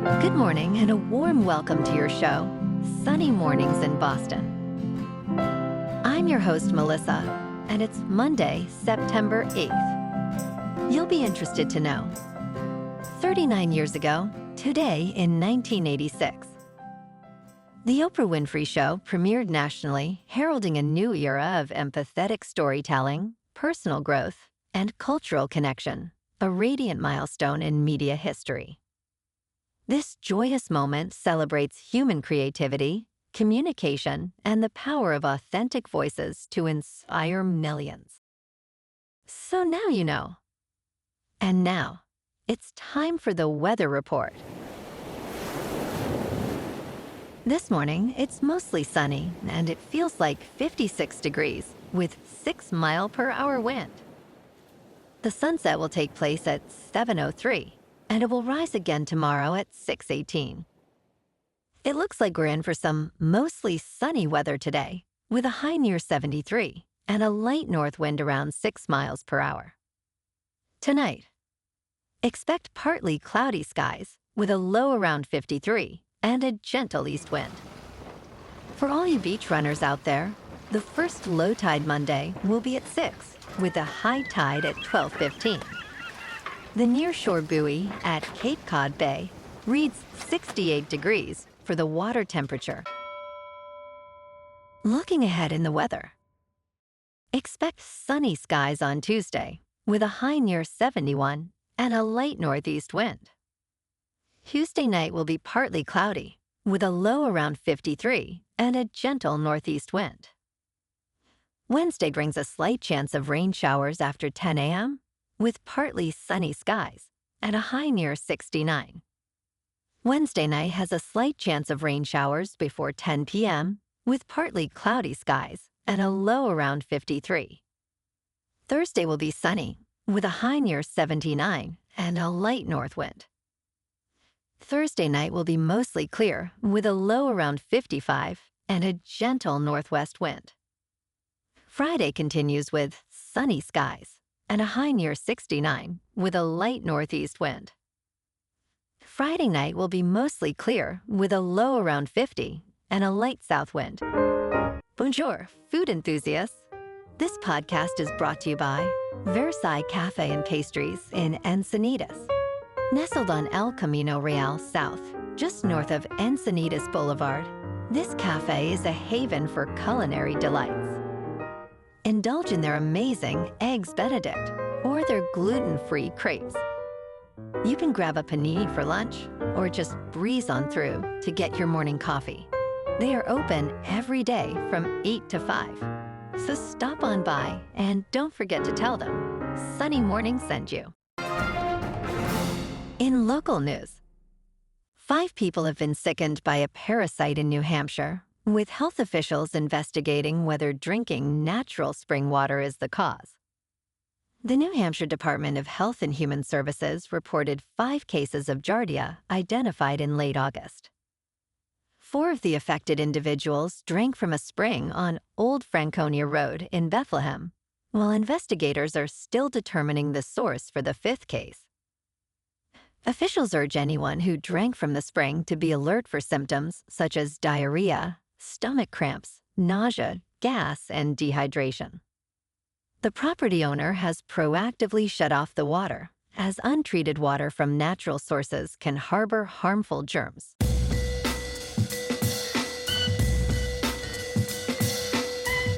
Good morning and a warm welcome to your show, Sunny Mornings in Boston. I'm your host, Melissa, and it's Monday, September 8th. You'll be interested to know. 39 years ago, today in 1986, The Oprah Winfrey Show premiered nationally, heralding a new era of empathetic storytelling, personal growth, and cultural connection, a radiant milestone in media history. This joyous moment celebrates human creativity, communication, and the power of authentic voices to inspire millions. So now you know. And now, it's time for the weather report. This morning, it's mostly sunny, and it feels like 56 degrees with 6-mile-per-hour wind. The sunset will take place at 7:03, and it will rise again tomorrow at 6:18. It looks like we're in for some mostly sunny weather today, with a high near 73 and a light north wind around 6 miles per hour. Tonight, expect partly cloudy skies with a low around 53 and a gentle east wind. For all you beach runners out there, the first low tide Monday will be at 6, with a high tide at 12:15. The nearshore buoy at Cape Cod Bay reads 68 degrees for the water temperature. Looking ahead in the weather, expect sunny skies on Tuesday with a high near 71 and a light northeast wind. Tuesday night will be partly cloudy with a low around 53 and a gentle northeast wind. Wednesday brings a slight chance of rain showers after 10 a.m. with partly sunny skies and a high near 69. Wednesday night has a slight chance of rain showers before 10 p.m. with partly cloudy skies and a low around 53. Thursday will be sunny with a high near 79 and a light north wind. Thursday night will be mostly clear with a low around 55 and a gentle northwest wind. Friday continues with sunny skies and a high near 69 with a light northeast wind. Friday night will be mostly clear with a low around 50 and a light south wind. Bonjour, food enthusiasts. This podcast is brought to you by Versailles Cafe and Pastries in Encinitas. Nestled on El Camino Real South, just north of Encinitas Boulevard, this cafe is a haven for culinary delights. Indulge in their amazing Eggs Benedict or their gluten-free crepes. You can grab a panini for lunch or just breeze on through to get your morning coffee. They are open every day from 8 to 5. So stop on by and don't forget to tell them Sunny Morning sent you. In local news, 5 people have been sickened by a parasite in New Hampshire, with health officials investigating whether drinking natural spring water is the cause. The New Hampshire Department of Health and Human Services reported 5 cases of giardia identified in late August. 4 of the affected individuals drank from a spring on Old Franconia Road in Bethlehem, while investigators are still determining the source for the 5th case. Officials urge anyone who drank from the spring to be alert for symptoms such as diarrhea, stomach cramps, nausea, gas, and dehydration. The property owner has proactively shut off the water, as untreated water from natural sources can harbor harmful germs.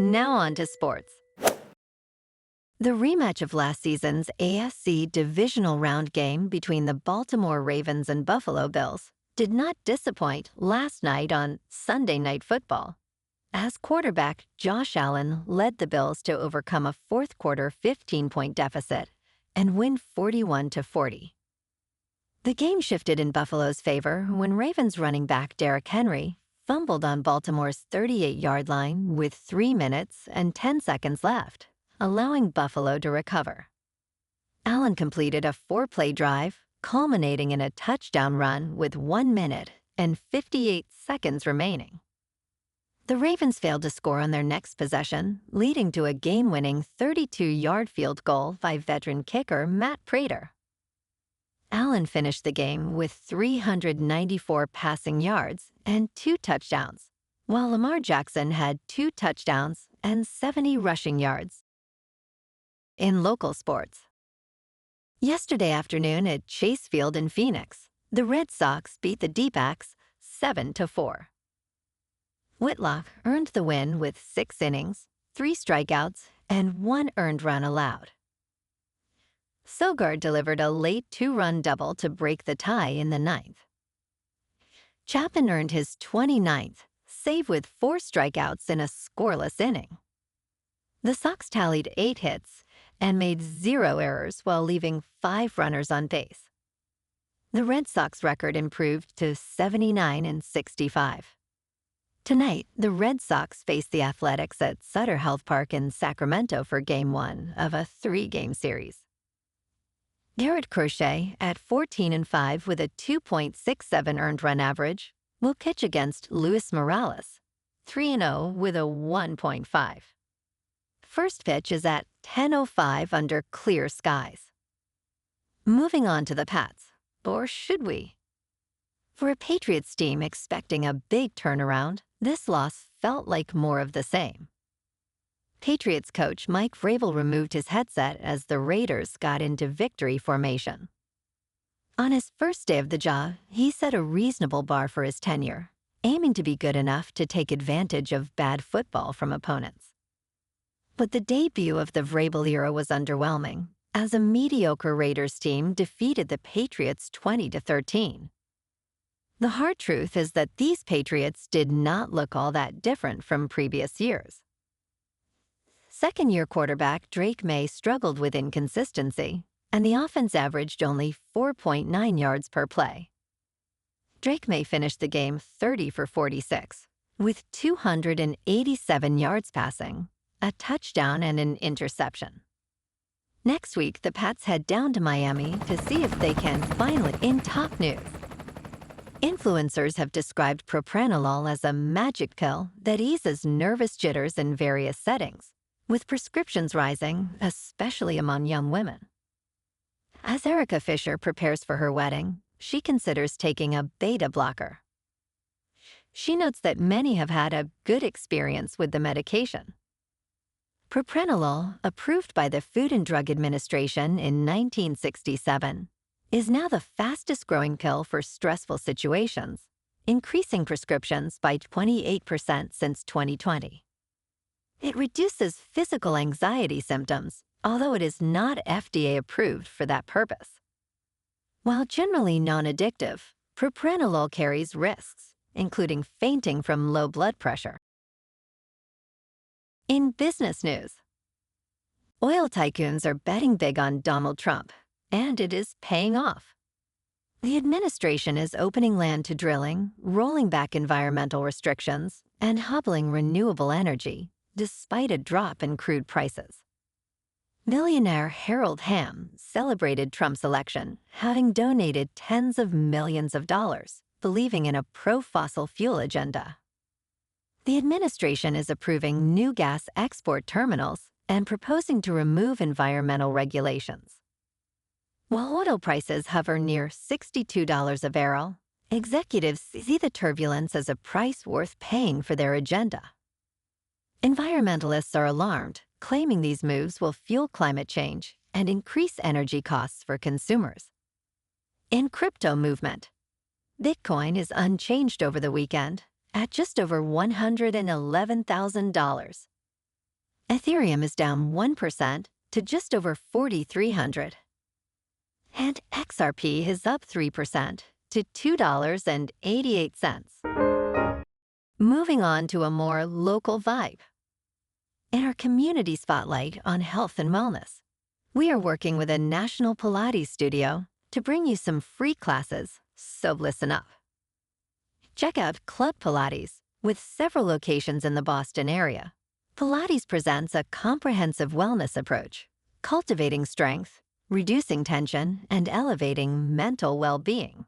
Now on to sports. The rematch of last season's AFC divisional round game between the Baltimore Ravens and Buffalo Bills did not disappoint last night on Sunday Night Football, as quarterback Josh Allen led the Bills to overcome a fourth-quarter 15-point deficit and win 41-40. The game shifted in Buffalo's favor when Ravens running back Derrick Henry fumbled on Baltimore's 38-yard line with 3 minutes and 10 seconds left, allowing Buffalo to recover. Allen completed a 4-play drive, culminating in a touchdown run with 1 minute and 58 seconds remaining. The Ravens failed to score on their next possession, leading to a game-winning 32-yard field goal by veteran kicker Matt Prater. Allen finished the game with 394 passing yards and 2 touchdowns, while Lamar Jackson had 2 touchdowns and 70 rushing yards. In local sports, yesterday afternoon at Chase Field in Phoenix, the Red Sox beat the D-backs 7-4. Whitlock earned the win with 6 innings, 3 strikeouts, and 1 earned run allowed. Sogard delivered a late 2-run double to break the tie in the 9th. Chapman earned his 29th, save with 4 strikeouts in a scoreless inning. The Sox tallied 8 hits and made 0 errors while leaving 5 runners on base. The Red Sox record improved to 79-65. Tonight, the Red Sox face the Athletics at Sutter Health Park in Sacramento for Game 1 of a 3-game series. Garrett Crochet, at 14-5 with a 2.67 earned run average, will pitch against Luis Morales, 3-0 with a 1.5. First pitch is at 10:05 under clear skies. Moving on to the Pats, or should we? For a Patriots team expecting a big turnaround, this loss felt like more of the same. Patriots coach Mike Vrabel removed his headset as the Raiders got into victory formation. On his first day of the job, he set a reasonable bar for his tenure, aiming to be good enough to take advantage of bad football from opponents. But the debut of the Vrabel era was underwhelming, as a mediocre Raiders team defeated the Patriots 20-13. The hard truth is that these Patriots did not look all that different from previous years. Second-year quarterback Drake Maye struggled with inconsistency, and the offense averaged only 4.9 yards per play. Drake Maye finished the game 30 for 46, with 287 yards passing, a touchdown and an interception. Next week, the Pats head down to Miami to see if they can finally. In top news, influencers have described propranolol as a magic pill that eases nervous jitters in various settings, with prescriptions rising, especially among young women. As Erica Fisher prepares for her wedding, she considers taking a beta blocker. She notes that many have had a good experience with the medication. Propranolol, approved by the Food and Drug Administration in 1967, is now the fastest-growing pill for stressful situations, increasing prescriptions by 28% since 2020. It reduces physical anxiety symptoms, although it is not FDA-approved for that purpose. While generally non-addictive, propranolol carries risks, including fainting from low blood pressure. In business news, oil tycoons are betting big on Donald Trump, and it is paying off. The administration is opening land to drilling, rolling back environmental restrictions, and hobbling renewable energy, despite a drop in crude prices. Millionaire Harold Hamm celebrated Trump's election, having donated tens of millions of dollars, believing in a pro-fossil fuel agenda. The administration is approving new gas export terminals and proposing to remove environmental regulations. While oil prices hover near $62 a barrel, executives see the turbulence as a price worth paying for their agenda. Environmentalists are alarmed, claiming these moves will fuel climate change and increase energy costs for consumers. In crypto movement, Bitcoin is unchanged over the weekend at just over $111,000. Ethereum is down 1% to just over 4,300. And XRP is up 3% to $2.88. Moving on to a more local vibe. In our community spotlight on health and wellness, we are working with a national Pilates studio to bring you some free classes, so listen up. Check out Club Pilates, with several locations in the Boston area. Pilates presents a comprehensive wellness approach, cultivating strength, reducing tension, and elevating mental well-being.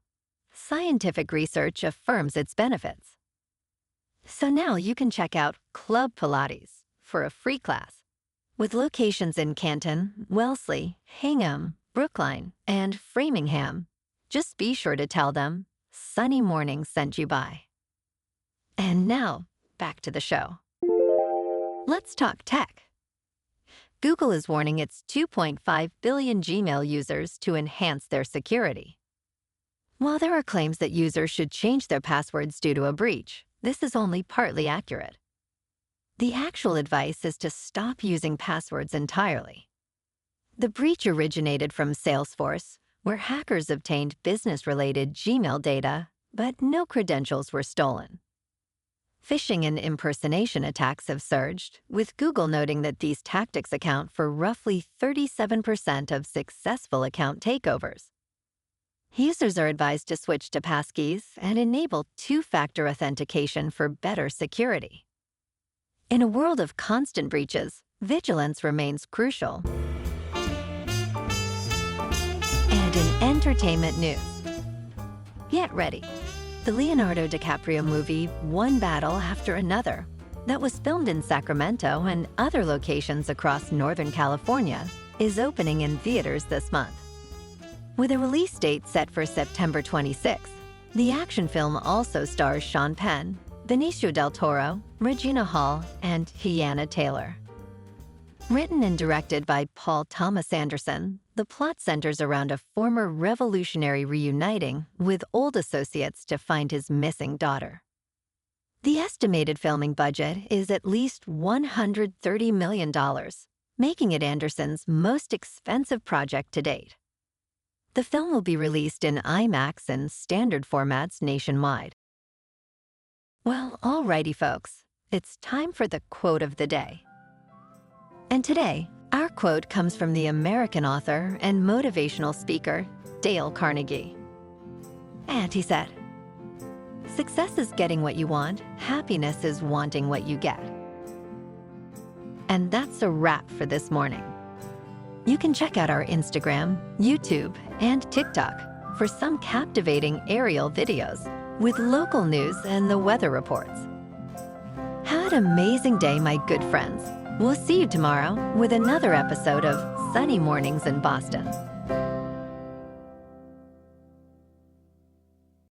Scientific research affirms its benefits. So now you can check out Club Pilates for a free class. With locations in Canton, Wellesley, Hingham, Brookline, and Framingham, Just be sure to tell them Sunny Morning sent you by. And now, back to the show. Let's talk tech. Google is warning its 2.5 billion Gmail users to enhance their security. While there are claims that users should change their passwords due to a breach, this is only partly accurate. The actual advice is to stop using passwords entirely. The breach originated from Salesforce, where hackers obtained business-related Gmail data, but no credentials were stolen. Phishing and impersonation attacks have surged, with Google noting that these tactics account for roughly 37% of successful account takeovers. Users are advised to switch to passkeys and enable two-factor authentication for better security. In a world of constant breaches, vigilance remains crucial. And in entertainment news, get ready. The Leonardo DiCaprio movie One Battle After Another, that was filmed in Sacramento and other locations across Northern California, is opening in theaters this month. With a release date set for September 26th, the action film also stars Sean Penn, Benicio del Toro, Regina Hall, and Hiana Taylor. Written and directed by Paul Thomas Anderson, the plot centers around a former revolutionary reuniting with old associates to find his missing daughter. The estimated filming budget is at least $130 million, making it Anderson's most expensive project to date. The film will be released in IMAX and standard formats nationwide. Well, alrighty folks, it's time for the quote of the day. And today, our quote comes from the American author and motivational speaker, Dale Carnegie. And he said, "Success is getting what you want, happiness is wanting what you get." And that's a wrap for this morning. You can check out our Instagram, YouTube, and TikTok for some captivating aerial videos with local news and the weather reports. Have an amazing day, my good friends. We'll see you tomorrow with another episode of Sunny Mornings in Boston.